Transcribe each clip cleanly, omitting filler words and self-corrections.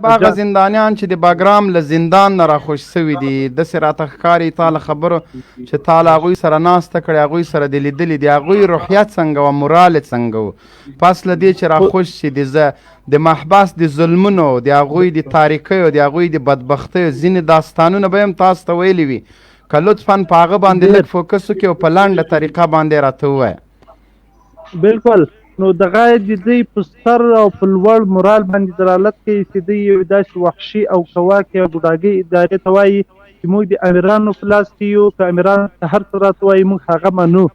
باغ زندانیان چې د باګرام له زندان نه راخوش سوي دي داسې راته ښکاري تا له خبرو چې تا له هغوی سره ناسته کړې هغوی سره دې لیدلي دي هغوی روحیت څنګه وه مورال یې څنګه و پس له دې چې راخوش شي د محبس د ظلمونو د هغوی د تاریکیو د هغوی د بدبختیو ځینې داستانونه به هم تاسو ته ویلي وي که لطفا په هغه باندې لږ فوکس وکړي او په لنډه طریقه باندې راته ووایه بالکل نو دغه د دوی په ستر او په لوړ مورال باندې دلالت کوي چې دوی یو داسې وحشي او کواکې او ګوډاګۍ ادارې ته وایي چې موږ د امیرانو په لاس کې یو که امیرانو ته هر څه راته وایي موږ هغه منو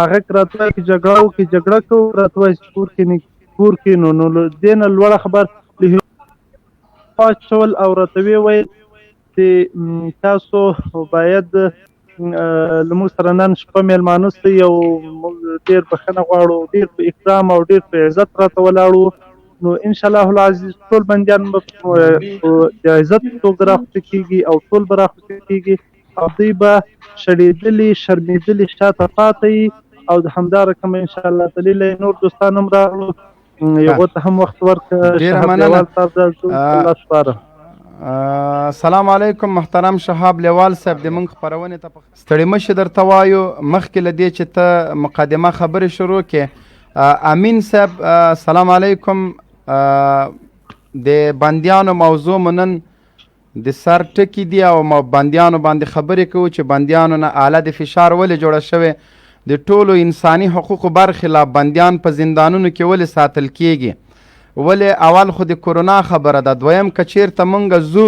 هغه که راته وایي چې جګړه وکړي جګړه کوو راته وایي چې کور کې کینو نو له دې نه لوړه خبر له واچول او راته ویې ویل چې تاسو باید له موږ سره نن شپه میلمانه سئ او موږ ډېر بښنه غواړو ډېر په اکرام او ډېر په عزت راته ولاړو نو انشاءالله العزیز ټول بندیان به په د عزت په توګه راخوشي کېږي او ټول به راخوشي کېږي او دوی به شړېدلي شرمېدلي شاته پاته او د همدا رقم انشاءالله تعالی نور دوستان هم راغلو هغو ته هم وخت ورکړه ډېره مننه الله سپاره سلام علیکم محترم شهاب لیوال صاحب د موږ خپرونې ته ستړي مشي درته وایو مخکې له دې چې ته مقدمه خبرې شروع کړې امین صاحب سلام علیکم د بندیانو موضوع مو نن د سر ټکي دي او بندیانو باندې خبرې کوو چې بندیانو نه آله د فشار ولې جوړه شوې د ټولو انساني حقوقو برخلاف بندیان په زندانونو کې ولې ساتل کیږي ولې اول خو د کرونا خبره ده دویم که چیرته موږ زو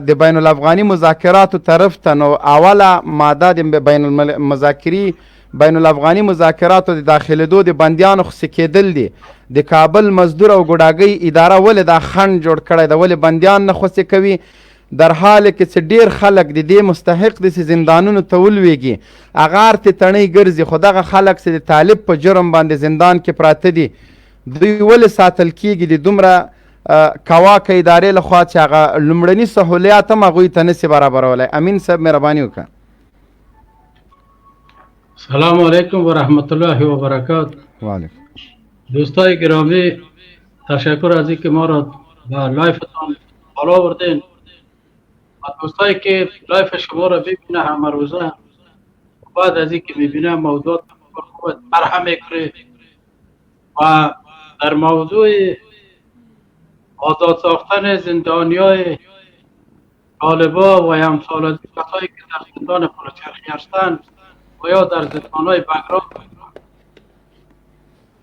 د بین الافغاني مذاکراتو طرف ته نو اوله ماده د بین الافغاني مذاکراتو د داخلېدو د بندیانو خوسي کېدل دي د کابل مزدور او ګوډاګۍ اداره ولې دا خنډ جوړ کړی ده ولې بندیان نه خوسي کوي در حال کې چې ډېر خلک د دې مستحق دي چې زندانونو ته ولویږي هغه ارتې تڼۍ ګرځي خو دغه خلک چې د طالب په جرم باندې زندان کې پراته دي دوی ولې ساتل کېږي د دومره کواکه ادارې لخوا چې هغه لومړني سهولیات هم هغوی ته نسي برابرولی امین صاحب مهرباني وکړه سلام علیکم و رحمت الله و برکاته وعلیکم دوستای گرامی تشکر از اینکه ما را به لایفتان بالا آوردین و دوستایی که لایف شما را ببینه همه روزه بعد از اینکه میبینه موضوعات خوب برهم میکنه و در موضوع آزاد ساختن زندانیای طالبا و امثال کسایی که در زندان پلچرخی هستند و یا در زندانهای باگرام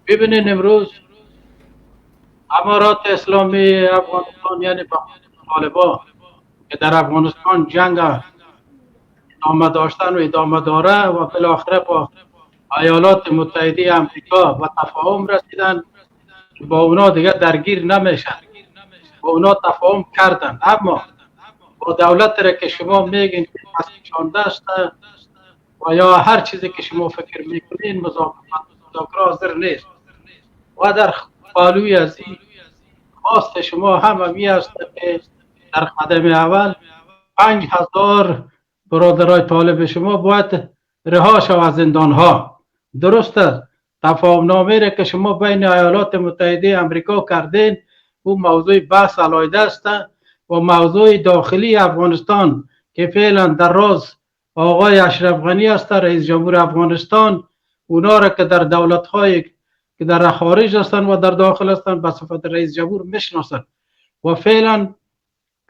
ببینید امروز امارات اسلامی افغانستان یعنی طالبا که در افغانستان جنگ ادامه داشتن و ادامه داره و بالاخره با ایالات متحده امریکا و تفاهم رسیدن که با اونا دیگه درگیر نمیشن با اونا تفاهم کردن اما با دولت را که شما میگین که پسکشانده است و یا هر چیزی که شما فکر میکنین مذاکره حاضر نیست و در پالوی از این خواست شما هم همی است که در قدم اول 5000 برادرای طالب شما باید رها شود از زندان ها درست است تفاهم نامه را که شما بین ایالات متحده امریکا کردین اون موضوع بحث علایده است و موضوع داخلی افغانستان که فعلا در راز آقای اشرف غنی است رئیس جمهور افغانستان اونا را که در دولت های که در خارج هستند و در داخل هستند به صفت رئیس جمهور میشناسند و فعلا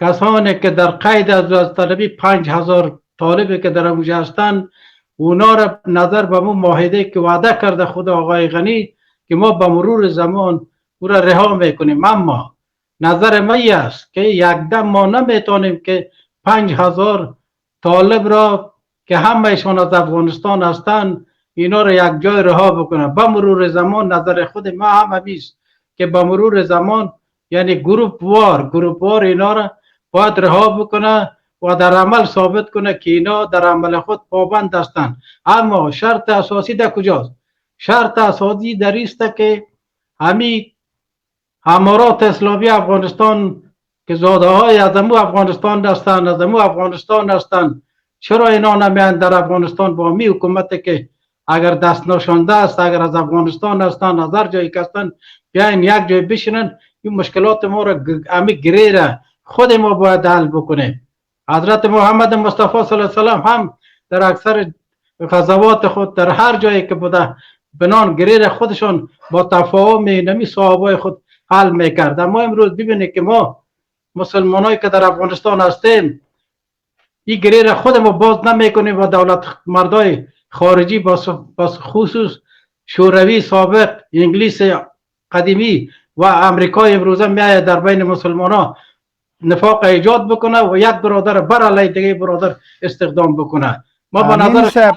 کسانی که در قید از طلبی 5000 طالبی که در اونجا هستند اونا را نظر به اون معاهده که وعده کرده خود آقای غنی که ما به مرور زمان او را رها میکنیم اما نظر من است که یک دم ما نمیتونیم که 5000 طالب را که همهشان از افغانستان هستند اینا را یک جای رها بکنه به مرور زمان نظر خود ما هم است که به مرور زمان یعنی گروپ وار اینا را باید رها بکنه و در عمل ثابت کنه که اینا در عمل خود پابند هستند اما شرط اساسی در کجاست شرط اساسی در است که همی امارات اسلامی افغانستان که زاده های از امو افغانستان هستند چرا اینا نمیان در افغانستان با می حکومت که اگر دست نشانده است اگر از افغانستان هستند از هر جایی که هستند بیاین یک جای بشینن این مشکلات ما را امی گره را خود ما باید حل بکنیم. حضرت محمد مصطفی صلی الله علیه وسلم هم در اکثر غزوات خود در هر جایی که بوده بنان گره را خودشان با تفاهم نمی صحابه خود حل میکرد. ما امروز ببینید که ما مسلمانایی که در افغانستان هستیم این گره را خود ما باز نمیکنیم و دولت مردای خارجی با خصوص شوروی سابق، انگلیس قدیمی و امریکای امروزه میآید در بین مسلمان ها نفاق ایجاد بکنه و یک برادر بر علیه دیگه برادر استخدام بکنه. ما به نظر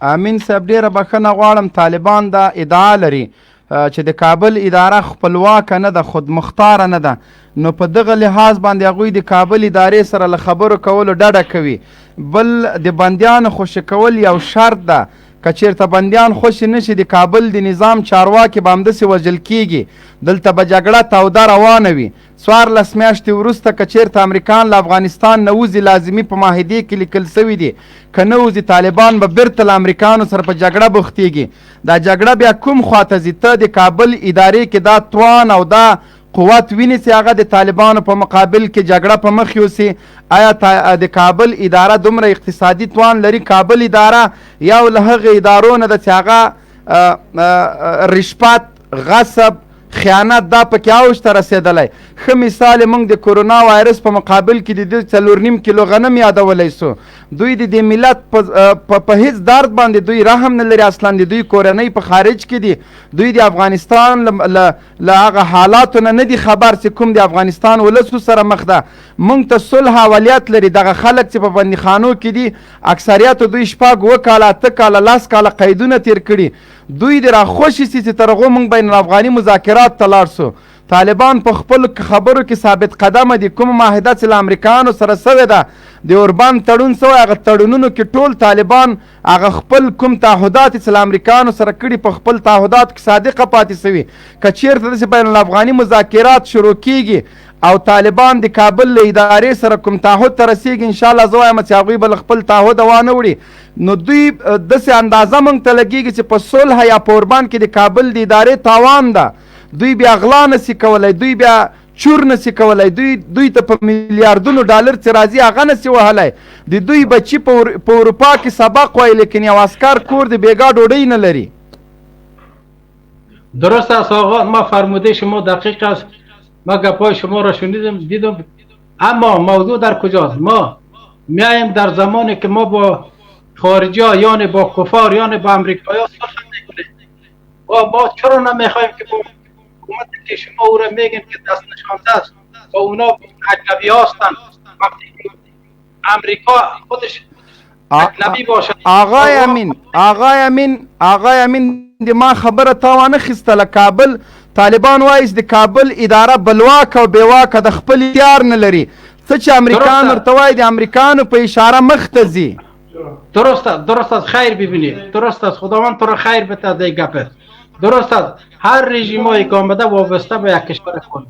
امین صاحب ډیره بخښنه غواړم، طالبان دا ادعا لري چې د کابل اداره خپلواکه نه ده، خودمختاره نه ده، نو په دغه لحاظ باندې هغوی د کابل ادارې سره له خبرو کولو ډډه کوي. بل د بندیانو خوشي کول یو شرط ده، که چېرته بندیان خوشي نشي د کابل د نظام چارواکي به همداسې وژل کېږي. دلته به جګړه توده روانه وي. 14 میاشتې وروسته که چېرته امریکایان له افغانستان نه وځي، لازمي په معاهدې کې لیکل سوي دي، که نه وځي طالبان به بیرته له امریکایانو سره په جګړه بوختېږي. دا جګړه بیا کوم خواته ځي؟ ته د کابل ادارې کې دا توان او دا قوت ویني چې هغه د طالبانو په مقابل کې جګړه په مخ یوسي؟ آیا د کابل اداره دومره اقتصادي توان لري؟ کابل اداره یو له هغې ادارو نه ده چې هغه رشوت، غصب، خیانت دا پکې اوج ته رسېدلی. ښه مثال یې موږ د کورونا وایرس په مقابل کې د دوی 4.5 کیلو غنم یادولی سو. دوی د دې ملت په هیڅ درد باندې دوی رحم نه لري. اصلا د دوی کورنۍ په خارج کې دي. دوی د افغانستان له هغه حالاتو نه دي خبر چې کوم د افغانستان ولسو سره مخ ده. موږ ته صلح اولیت لري. دغه خلک چې په بندیخانو کې دي اکثریتو دوی 7 کاله 8 کاله 10 کاله قیدونه تیر کړي. دوی د راخوشي سي چې تر هغو موږ بین الافغاني مذاکرات ته لاړ سو. طالبان په خپل خبرو کې ثابت قدمه دي. کومه معاهده چې له امریکایانو سره سوې ده، د اوربان تړون سوی، هغه تړونونو کې ټول طالبان هغه خپل کوم تعهدات چې له امریکایانو سره کړي په خپل تعهداتو کې صادقه پاتې سوي. که چېرته داسې بین الافغاني مذاکرات شروع کیږي او طالبان د کابل له ادارې سره کوم تعهد ته رسېږي، انشاءالله زه وایم چې هغوی به له خپل تعهده وانه وړي. نو دوی داسې اندازه موږ ته لګېږي چې په صلح یا په اوربان کې د کابل د ادارې تاوان ده. دوی بیا غلا نسي کولی، دوی بیا چور نسي کولی، دوی ته په میلیاردونو ډالر چې راځي هغه نسي وهلی. د دوی بچي په اروپا کې سبق وایي، لیکن یو اسکر کور د بیګا ډوډۍ نه لري. درست است آقا، ما فرموده شما دقیق است. ما گپای شما را شنیدم دیدم، اما موضوع در کجاست؟ ما میایم در زمانی که ما با خارجی ها یعنی با کفار یعنی با امریکایی ها صلح میکنیم. ما چرا نمیخوایم که با حکومتی که شما او را میگیم که دست نشانده است و اونا اجنبی هستند، وقتی که امریکا خودش اجنبی باشد؟ آقای امین د ما خبره تا وانه خیستله. کابل طالبان وایي د کابل اداره بلواکه او بېواکه د خپل اختیار نه لري. څه چې امریکایان ورته وایي د امریکایانو په اشاره مخ ته ځي. درست است خیر ببینید، درست است، خداوند تو را خیر بده. دی گپ درست است. هر رژیمایی که آمده وابسته به یک کشور خود